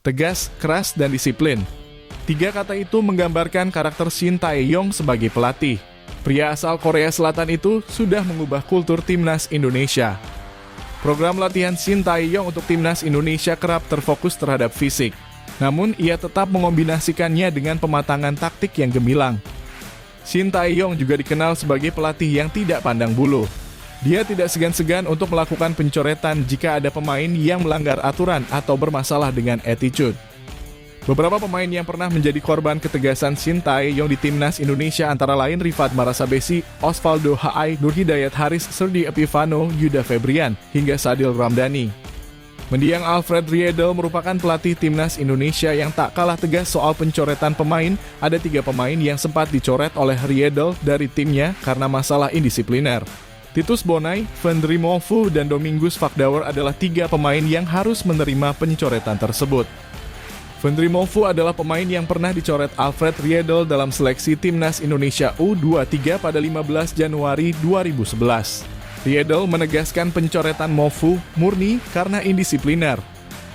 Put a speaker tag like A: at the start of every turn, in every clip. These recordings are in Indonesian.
A: tegas, keras, dan disiplin. Tiga kata itu menggambarkan karakter Shin Tae-yong sebagai pelatih. Pria asal Korea Selatan itu sudah mengubah kultur timnas Indonesia. Program latihan Shin Tae-yong untuk timnas Indonesia kerap terfokus terhadap fisik. Namun, ia tetap mengombinasikannya dengan pematangan taktik yang gemilang. Shin Tae-yong juga dikenal sebagai pelatih yang tidak pandang bulu. Dia tidak segan-segan untuk melakukan pencoretan jika ada pemain yang melanggar aturan atau bermasalah dengan attitude. Beberapa pemain yang pernah menjadi korban ketegasan Shin Tae-yong di timnas Indonesia antara lain Rifat Marasabesi, Osvaldo Hai, Nurhidayat Haris, Serdi Epifano, Yuda Febrian, hingga Sadil Ramdhani. Mendiang Alfred Riedel merupakan pelatih timnas Indonesia yang tak kalah tegas soal pencoretan pemain. Ada 3 pemain yang sempat dicoret oleh Riedel dari timnya karena masalah indisipliner. Titus Bonai, Vendry Mofu, dan Domingus Fakdauer adalah 3 pemain yang harus menerima pencoretan tersebut. Vendry Mofu adalah pemain yang pernah dicoret Alfred Riedel dalam seleksi timnas Indonesia U23 pada 15 Januari 2011. Riedel menegaskan pencoretan Mofu murni karena indisipliner.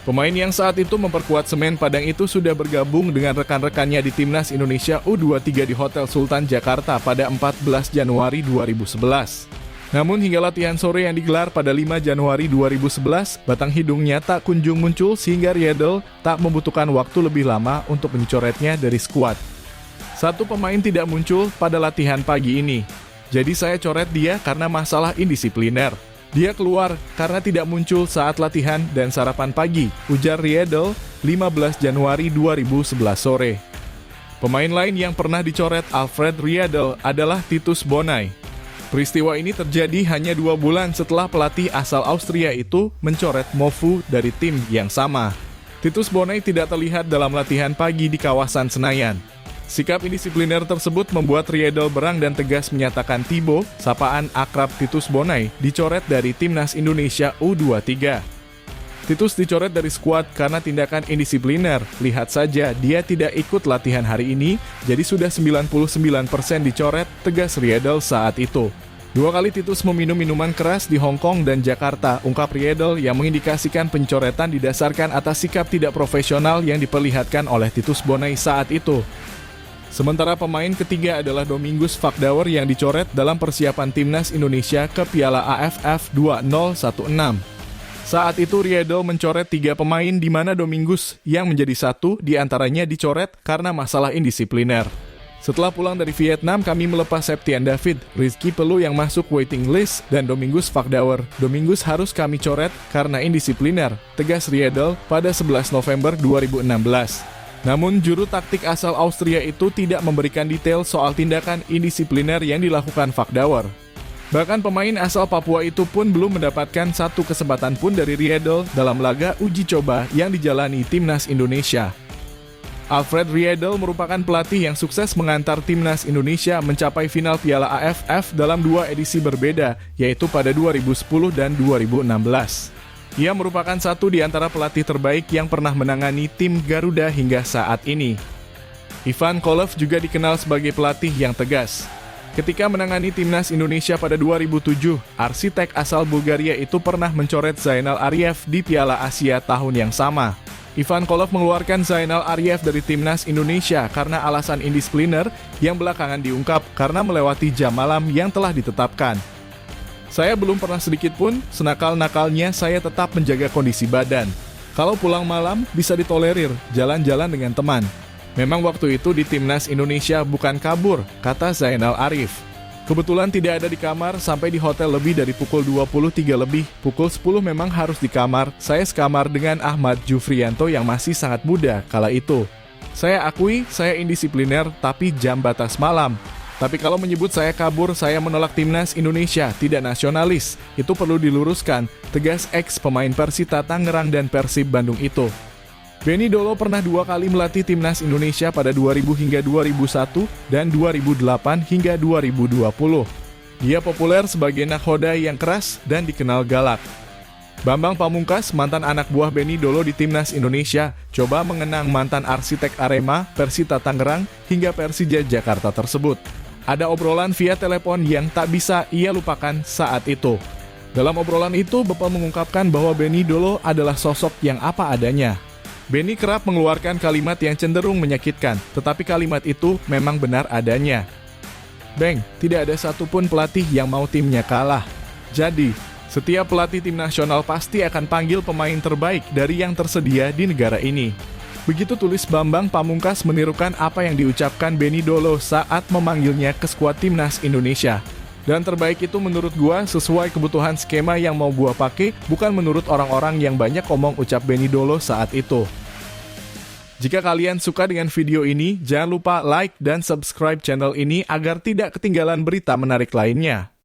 A: Pemain yang saat itu memperkuat Semen Padang itu sudah bergabung dengan rekan-rekannya di timnas Indonesia U23 di Hotel Sultan Jakarta pada 14 Januari 2011. Namun hingga latihan sore yang digelar pada 5 Januari 2011, batang hidungnya tak kunjung muncul sehingga Riedel tak membutuhkan waktu lebih lama untuk mencoretnya dari skuad. Satu pemain tidak muncul pada latihan pagi ini. Jadi saya coret dia karena masalah indisipliner. Dia keluar karena tidak muncul saat latihan dan sarapan pagi, ujar Riedel 15 Januari 2011 sore. Pemain lain yang pernah dicoret Alfred Riedel adalah Titus Bonai. Peristiwa ini terjadi hanya 2 bulan setelah pelatih asal Austria itu mencoret Mofu dari tim yang sama. Titus Bonai tidak terlihat dalam latihan pagi di kawasan Senayan. Sikap indisipliner tersebut membuat Riedel berang dan tegas menyatakan Thibaut, sapaan akrab Titus Bonai, dicoret dari timnas Indonesia U23. Titus dicoret dari skuad karena tindakan indisipliner. Lihat saja, dia tidak ikut latihan hari ini, jadi sudah 99% dicoret, tegas Riedel saat itu. 2 kali Titus meminum minuman keras di Hong Kong dan Jakarta, ungkap Riedel yang mengindikasikan pencoretan didasarkan atas sikap tidak profesional yang diperlihatkan oleh Titus Bonai saat itu. Sementara pemain ketiga adalah Domingus Fakdauer yang dicoret dalam persiapan timnas Indonesia ke Piala AFF 2016. Saat itu Riedel mencoret 3 pemain di mana Domingus yang menjadi 1 diantaranya dicoret karena masalah indisipliner. Setelah pulang dari Vietnam, kami melepas Septian David, Rizky Pelu yang masuk waiting list, dan Domingus Fakdauer. Domingus harus kami coret karena indisipliner, tegas Riedel pada 11 November 2016. Namun, juru taktik asal Austria itu tidak memberikan detail soal tindakan indisipliner yang dilakukan Fakdauer. Bahkan pemain asal Papua itu pun belum mendapatkan 1 kesempatan pun dari Riedel dalam laga uji coba yang dijalani timnas Indonesia. Alfred Riedel merupakan pelatih yang sukses mengantar timnas Indonesia mencapai final Piala AFF dalam 2 edisi berbeda, yaitu pada 2010 dan 2016. Ia merupakan 1 di antara pelatih terbaik yang pernah menangani tim Garuda hingga saat ini. Ivan Kolev juga dikenal sebagai pelatih yang tegas. Ketika menangani timnas Indonesia pada 2007, arsitek asal Bulgaria itu pernah mencoret Zainal Ariev di Piala Asia tahun yang sama. Ivan Kolev mengeluarkan Zainal Ariev dari timnas Indonesia karena alasan indisipliner yang belakangan diungkap karena melewati jam malam yang telah ditetapkan. Saya belum pernah sedikit pun, senakal-nakalnya saya tetap menjaga kondisi badan. Kalau pulang malam bisa ditolerir, jalan-jalan dengan teman. Memang waktu itu di timnas Indonesia bukan kabur, kata Zainal Arif. Kebetulan tidak ada di kamar sampai di hotel lebih dari pukul 23 lebih, pukul 10 memang harus di kamar. Saya sekamar dengan Ahmad Jufrianto yang masih sangat muda kala itu. Saya akui saya indisipliner tapi jam batas malam. Tapi kalau menyebut saya kabur, saya menolak timnas Indonesia, tidak nasionalis. Itu perlu diluruskan, tegas ex pemain Persita Tangerang dan Persib Bandung itu. Benny Dolo pernah 2 kali melatih timnas Indonesia pada 2000 hingga 2001 dan 2008 hingga 2020. Dia populer sebagai nakhoda yang keras dan dikenal galak. Bambang Pamungkas, mantan anak buah Benny Dolo di timnas Indonesia, coba mengenang mantan arsitek Arema, Persita Tangerang, hingga Persija Jakarta tersebut. Ada obrolan via telepon yang tak bisa ia lupakan saat itu. Dalam obrolan itu, Bepom mengungkapkan bahwa Benny Dolo adalah sosok yang apa adanya. Benny kerap mengeluarkan kalimat yang cenderung menyakitkan, tetapi kalimat itu memang benar adanya. Bang, tidak ada satupun pelatih yang mau timnya kalah. Jadi, setiap pelatih tim nasional pasti akan panggil pemain terbaik dari yang tersedia di negara ini. Begitu tulis Bambang Pamungkas menirukan apa yang diucapkan Benny Dolo saat memanggilnya ke skuad timnas Indonesia. Dan terbaik itu menurut gua sesuai kebutuhan skema yang mau gua pakai, bukan menurut orang-orang yang banyak omong ucap Benny Dolo saat itu. Jika kalian suka dengan video ini, jangan lupa like dan subscribe channel ini agar tidak ketinggalan berita menarik lainnya.